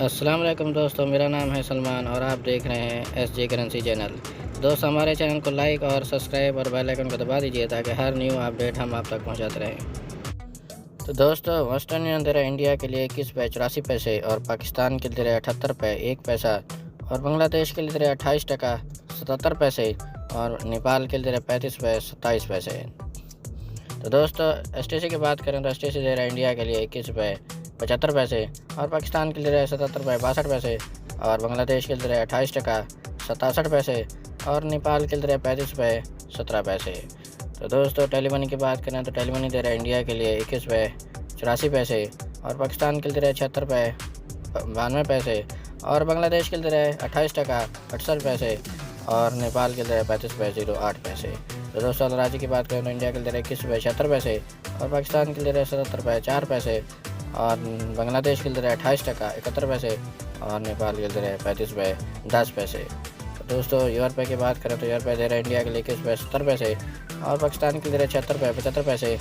अस्सलाम वालेकुम दोस्तों, मेरा नाम है सलमान और आप देख रहे हैं एसजे करेंसी चैनल। दोस्त, हमारे चैनल को लाइक और सब्सक्राइब और बेल आइकन को दबा दीजिए ताकि हर न्यू अपडेट हम आप तक पहुंचाते रहें। तो दोस्तों, वेस्टर्न यूनियन दे रहा है इंडिया के लिए 21 रुपये 84 पैसे और पाकिस्तान के लिए दे रहा है 78 रुपये 1 पैसा और बांग्लादेश के लिए दे रहा है 28 टका 77 पैसे और नेपाल के लिए दे रहा है 35 रुपये 27 पैसे। तो दोस्तों, एसटीसी की बात करें तो एसटीसी दे रहा है इंडिया के लिए 21 रुपये 75 पैसे और पाकिस्तान के लिए दे रहा है 77 रुपये 62 पैसे और बांग्लादेश के लिए दे रहा है 28 टका 67 पैसे और नेपाल के लिए दे रहा है 35 रुपये 17 पैसे। तो दोस्तों, टेलीमनी की बात करें तो टेलीमनी दे रहा है इंडिया के लिए 21 रुपये 84 पैसे और पाकिस्तान के लिए दे रहा है 76 रुपये 92 पैसे और बांग्लादेश के लिए दे रहा है 28 टका 68 पैसे और नेपाल के लिए दे रहा है 35 रुपये 08 पैसे। तो दोस्तों, राज्य की बात करें तो इंडिया के लिए दे रहा है 21 रुपये 76 पैसे और पाकिस्तान के लिए दे रहा है 77 रुपये 4 पैसे और बांग्लादेश के लिए दे रहा है 28 टका 71 पैसे और नेपाल के लिए दे रहा है 35 रुपये 10 पैसे। तो दोस्तों, यूरो की बात करें तो यूरो दे रहा है इंडिया के लिए 21 रुपये 70 पैसे और पाकिस्तान के लिए दे रहा है 76 रुपये 75 पैसे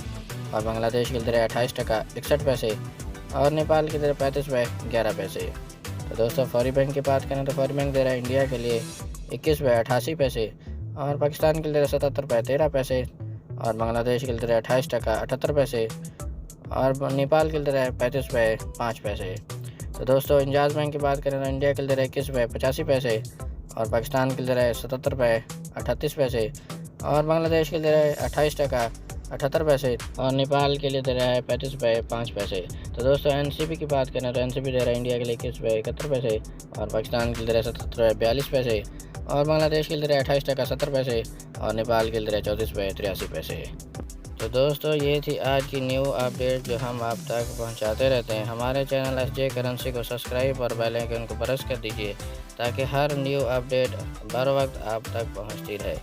और बांग्लादेश के लिए दे रहा है 28 टका 61 पैसे और नेपाल के लिए दे रहा है 35 रुपये 11 पैसे। तो दोस्तों, फौरी बैंक की बात करें तो फौरी बैंक दे रहा है इंडिया के लिए 21 रुपये 88 पैसे और पाकिस्तान के लिए दे रहा है 77 रुपये 13 पैसे और बांग्लादेश के लिए दे रहा है 28 टका 78 पैसे और नेपाल के लिए दे रहा है 35 रुपये 5 पैसे। तो दोस्तों, इंजाज बैंक की बात करें तो इंडिया के लिए दे रहा है 21 रुपये 85 पैसे और पाकिस्तान के लिए दे रहा है 77 रुपये 38 पैसे और बांग्लादेश के लिए दे रहा है 28 टका 78 पैसे और नेपाल के लिए दे रहा है 35 रुपये 5 पैसे। तो दोस्तों, एनसीबी की बात करें तो एनसीबी दे रहा है इंडिया के लिए 21 रुपये 71 पैसे और पाकिस्तान के लिए दे रहा है 77 रुपये 42 पैसे और बांग्लादेश के लिए दे रहा है 28 टका 70 पैसे और नेपाल के लिए दे रहा है 34 रुपये 83 पैसे। तो दोस्तों, ये थी आज की न्यू अपडेट जो हम आप तक पहुंचाते रहते हैं। हमारे चैनल एसजे करेंसी को सब्सक्राइब और बेल आइकन को प्रेस कर दीजिए ताकि हर न्यू अपडेट बर वक्त आप तक पहुंचती रहे।